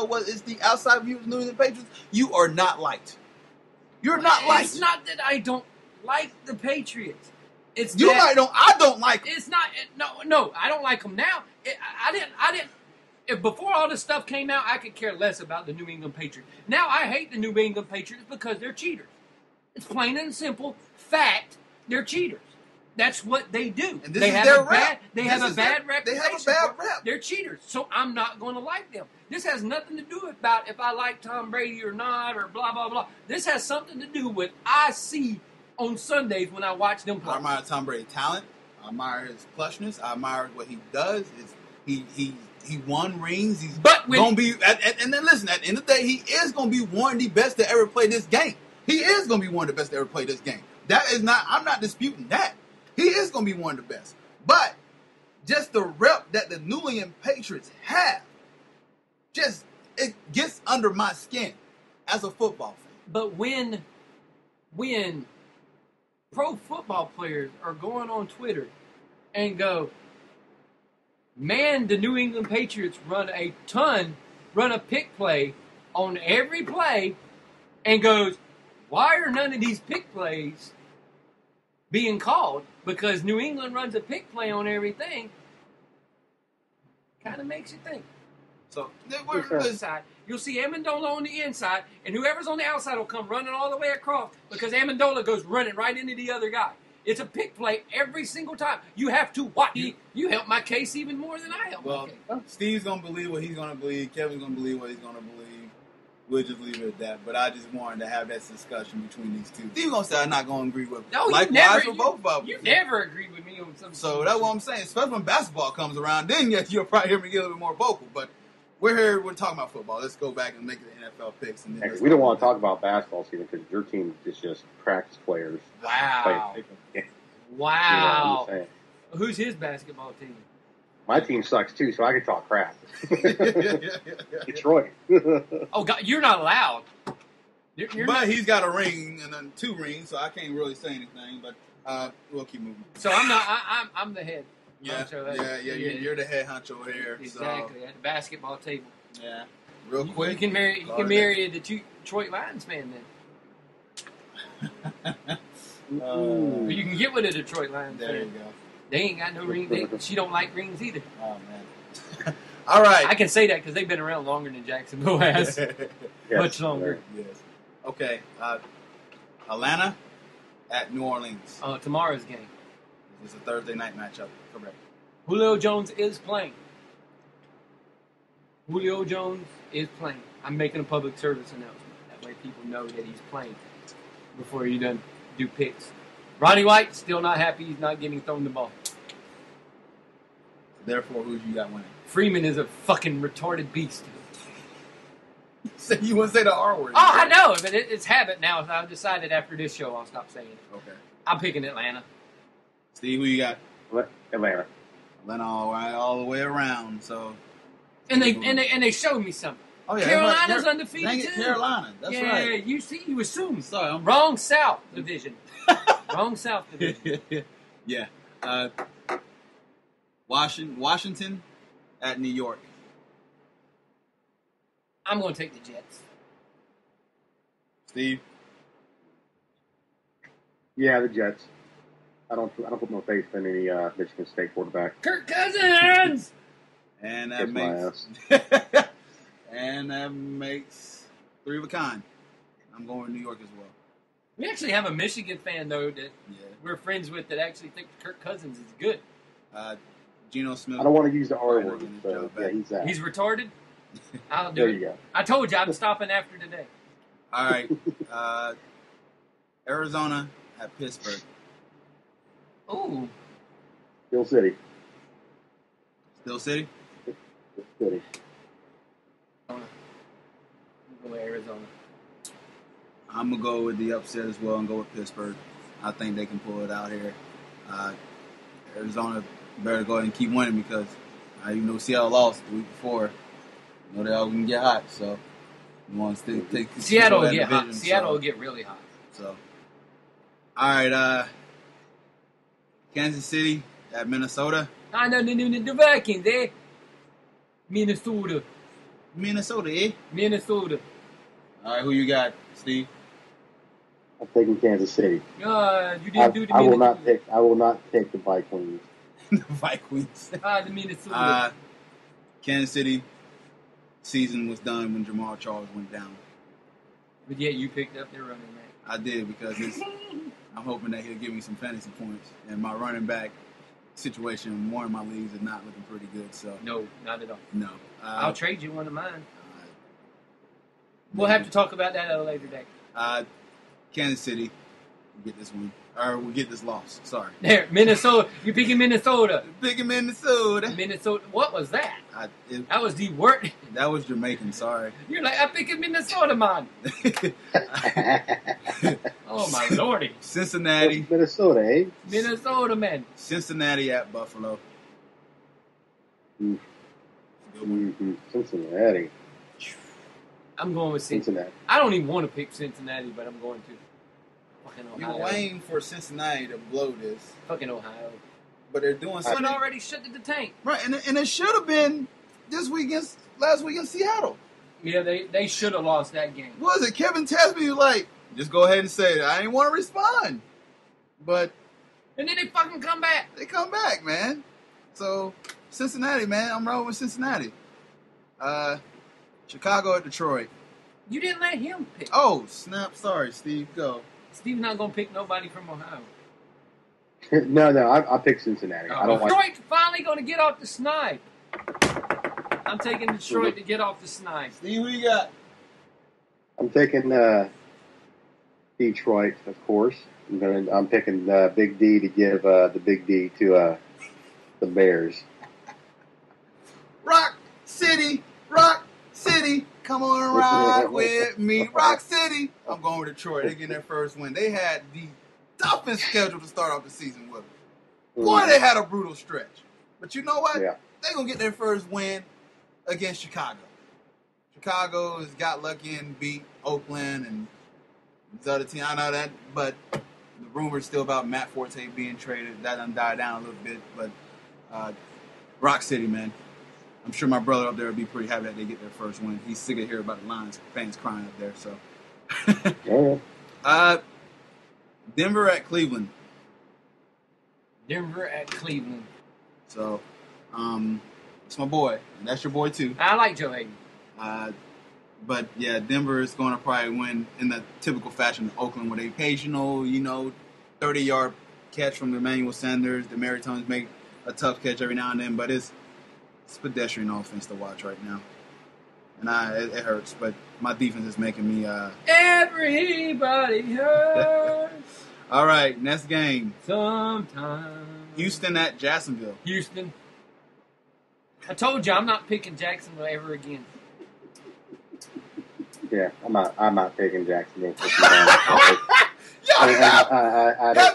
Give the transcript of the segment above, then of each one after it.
what is the outside of you New England Patriots, you are not liked. You're not liked. It's not that I don't like the Patriots. It's you might don't. I don't like them. It's not. No. I don't like them now. I didn't. If before all this stuff came out, I could care less about the New England Patriots. Now I hate the New England Patriots because they're cheaters. It's plain and simple fact. They're cheaters. That's what they do. And they have a bad reputation. They have a bad rep. They're cheaters. So I'm not going to like them. This has nothing to do about if I like Tom Brady or not or blah, blah, blah. This has something to do with I see on Sundays when I watch them play. I admire Tom Brady's talent. I admire his plushness. I admire what he does. He won rings. He's going to be... And then listen, at the end of the day, he is going to be one of the best to ever play this game. He is going to be one of the best to ever play this game. That is not... I'm not disputing that. He is going to be one of the best. But just the rep that the New England Patriots have, just it gets under my skin as a football fan. But when pro football players are going on Twitter and go, man, the New England Patriots run a pick play on every play, and goes, why are none of these pick plays being called? Because New England runs a pick play on everything. Kind of makes you think. So inside, you'll see Amendola on the inside, and whoever's on the outside will come running all the way across because Amendola goes running right into the other guy. It's a pick play every single time. You have to watch. You help my case even more than I help my case. Steve's going to believe what he's going to believe. Kevin's going to believe what he's going to believe. We'll just leave it at that. But I just wanted to have that discussion between these two. Steve's going to say I'm not going to agree with him. No, likewise for both of them. You never agreed with me on something. So that's what I'm saying. Especially when basketball comes around, then yes, you'll probably hear me get a little bit more vocal. But we're here. We're talking about football. Let's go back and make the NFL picks. And then we don't want to talk about basketball season because your team is just practice players. Wow. Wow. You know who's his basketball team? My team sucks too, so I can talk crap. Detroit. Oh God, you're not allowed. He's got a ring and then 2 rings, so I can't really say anything. But we'll keep moving. So I'm the head. Yeah, you're the head honcho here. Exactly, at the basketball table. Yeah, real quick. You can marry a Detroit Lions fan then. You can get with a Detroit Lions fan. There you go. They ain't got no ring. She don't like rings either. Oh man. All right. I can say that because they've been around longer than Jacksonville has. Much longer. Yes. Okay. Atlanta at New Orleans. Tomorrow's game. It's a Thursday night matchup. Correct. Julio Jones is playing. I'm making a public service announcement. That way people know that he's playing before he doesn't do picks. Ronnie White, still not happy he's not getting thrown the ball. Therefore, who you got winning? Freeman is a fucking retarded beast. So you wouldn't say the R word. Oh, I know, but it's habit now. I've decided after this show I'll stop saying it. Okay. I'm picking Atlanta. Steve, who you got? Atlanta. Atlanta all the way around. So. And they showed me something. Oh, yeah, Carolina's undefeated dang it, too. Carolina. That's right. Yeah, you assume. Sorry, I'm wrong South Division. Wrong South Division. Yeah. Washington at New York. I'm going to take the Jets. Steve? Yeah, the Jets. I don't put no faith in any Michigan State quarterback. Kirk Cousins! And that makes 3 of a kind. I'm going to New York as well. We actually have a Michigan fan, though, that we're friends with that actually thinks Kirk Cousins is good. Geno Smith. I don't want to use the R word. Yeah, he's retarded? I'll do it. There you go. I told you I'm stopping after today. All right. Arizona at Pittsburgh. Ooh. Steel City. Steel City? Steel City. Go Arizona. I'm going to go with the upset as well and go with Pittsburgh. I think they can pull it out here. Arizona better go ahead and keep winning because Seattle lost the week before. They all can get hot, so you want to take Seattle will get hot. Seattle will get really hot. So, all right, Kansas City at Minnesota. The Vikings, Minnesota. Minnesota, eh? Minnesota. All right, who you got, Steve? I'm taking Kansas City. You didn't do the Minnesota. I will not pick the Vikings. The Vikings. The Minnesota. Kansas City season was done when Jamal Charles went down. But yet you picked up their running back. I did because I'm hoping that he'll give me some fantasy points. And my running back situation in one of my leagues is not looking pretty good. So no, not at all. No. I'll trade you one of mine. We'll have to talk about that at a later date. Kansas City will get this one. Or we'll get this loss. Sorry. There, Minnesota. You're picking Minnesota. Picking Minnesota. Minnesota. What was that? That was the word. That was Jamaican. Sorry. You're like, I'm picking Minnesota, man. Oh, my lordy. Cincinnati. Minnesota, eh? Minnesota, man. Cincinnati at Buffalo. Cincinnati. I'm going with Cincinnati. I don't even want to pick Cincinnati, but I'm going to. Fucking Ohio. You're waiting for Cincinnati to blow this. Fucking Ohio. But they're doing something. Someone already shut the tank. Right, and it should have been last week in Seattle. Yeah, they should have lost that game. What was it? Kevin Tasby was like, just go ahead and say it. I didn't want to respond. But. And then they fucking come back. They come back, man. So, Cincinnati, man. I'm rolling with Cincinnati. Chicago at Detroit. You didn't let him pick. Oh, snap. Sorry, Steve. Go. Steve's not going to pick nobody from Ohio. No, I picked Cincinnati. I don't Detroit's finally going to get off the snipe. I'm taking Detroit to get off the snipe. Steve, who you got? I'm taking Detroit, of course. I'm picking Big D to give the Big D to the Bears. Rock City. Come on and ride with me. Rock City. I'm going with Detroit. They're getting their first win. They had the toughest schedule to start off the season with. Boy, they had a brutal stretch. But you know what? Yeah. They're going to get their first win against Chicago. Chicago has got lucky and beat Oakland and the other team. I know that, but the rumor's still about Matt Forte being traded. That done died down a little bit. But Rock City, man. I'm sure my brother up there would be pretty happy that they get their first win. He's sick of hearing about the Lions fans crying up there. So, Denver at Cleveland. Denver at Cleveland. So, it's my boy, and that's your boy too. I like Joe Hayden. But yeah, Denver is going to probably win in the typical fashion of Oakland with an occasional, 30-yard catch from Emmanuel Sanders. The Maritones make a tough catch every now and then, but it's pedestrian offense to watch right now. And it hurts, but my defense is making me... Everybody hurts. All right, next game. Sometimes. Houston at Jacksonville. Houston. I told you I'm not picking Jacksonville ever again. Yeah, I'm not picking Jacksonville. Have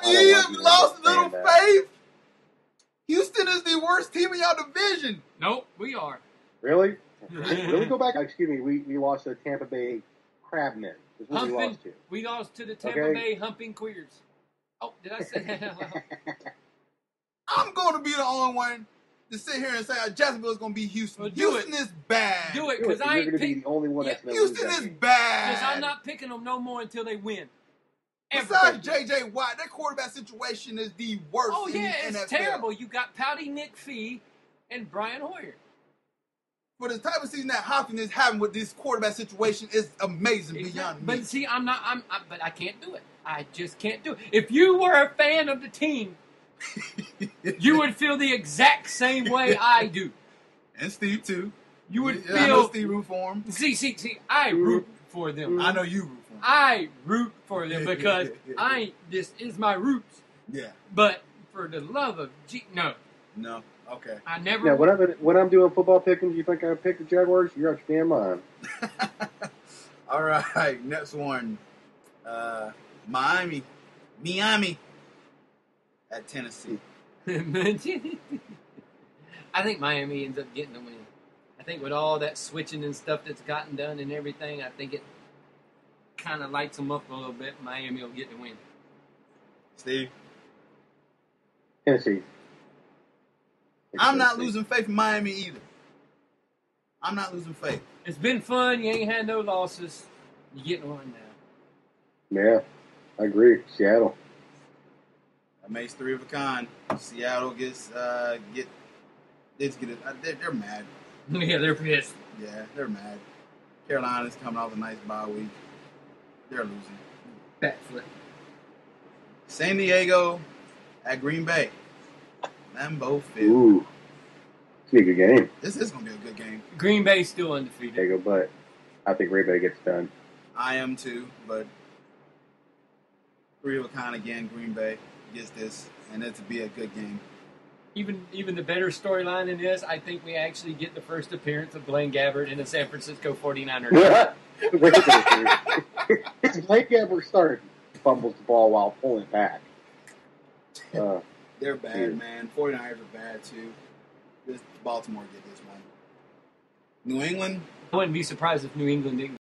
you lost a little faith? Houston is the worst team in your division. Nope, we are. Really? Really go back? Excuse me. We lost to Tampa Bay Crabmen. That's what we lost to. We lost to the Tampa Bay Humping Queers. Oh, did I say that? I'm going to be the only one to sit here and say Jacksonville is going to be Houston. Well, Houston is bad. Do it, because I ain't going to be the only one that's going to Houston is bad. Because I'm not picking them no more until they win. Besides J.J. Watt, their quarterback situation is the worst in the NFL. It's terrible. You got Pouty McPhee and Brian Hoyer. For the type of season that Hopkins is having with this quarterback situation is amazing beyond me. But see, but I can't do it. I just can't do it. If you were a fan of the team, you would feel the exact same way I do. And Steve, too. You would feel... I know Steve root for him. See, I root for them. I know you root for them. I root for them because this is my roots. Yeah. But for the love of no. No. Okay. I never... Yeah, when I'm doing football pickings, you think I pick the Jaguars? You're out your damn mind. All right, next one. Miami at Tennessee. I think Miami ends up getting the win. I think with all that switching and stuff that's gotten done and everything, I think it kind of lights them up a little bit. Miami will get the win. Steve? Tennessee. I'm not losing faith in Miami either. I'm not losing faith. It's been fun. You ain't had no losses. You're getting one now. Yeah, I agree. Seattle. That makes 3 of a kind. Seattle gets it. They're mad. Yeah, they're pissed. Yeah, they're mad. Carolina's coming off a nice bye week. They're losing. Backflip. San Diego at Green Bay. Lambeau Field. Ooh, it's gonna be a good game. This is going to be a good game. Green Bay's still undefeated. There you go, but I think Green Bay gets done. I am too, but 3 of a kind again. Green Bay gets this, and it'll be a good game. Even the better storyline in this, I think we actually get the first appearance of Blaine Gabbert in the San Francisco 49ers. Wait a minute. Blake Gabbert started, fumbles the ball while pulling back. They're bad, man. 49ers are bad too. Baltimore get this one. New England. I wouldn't be surprised if New England didn't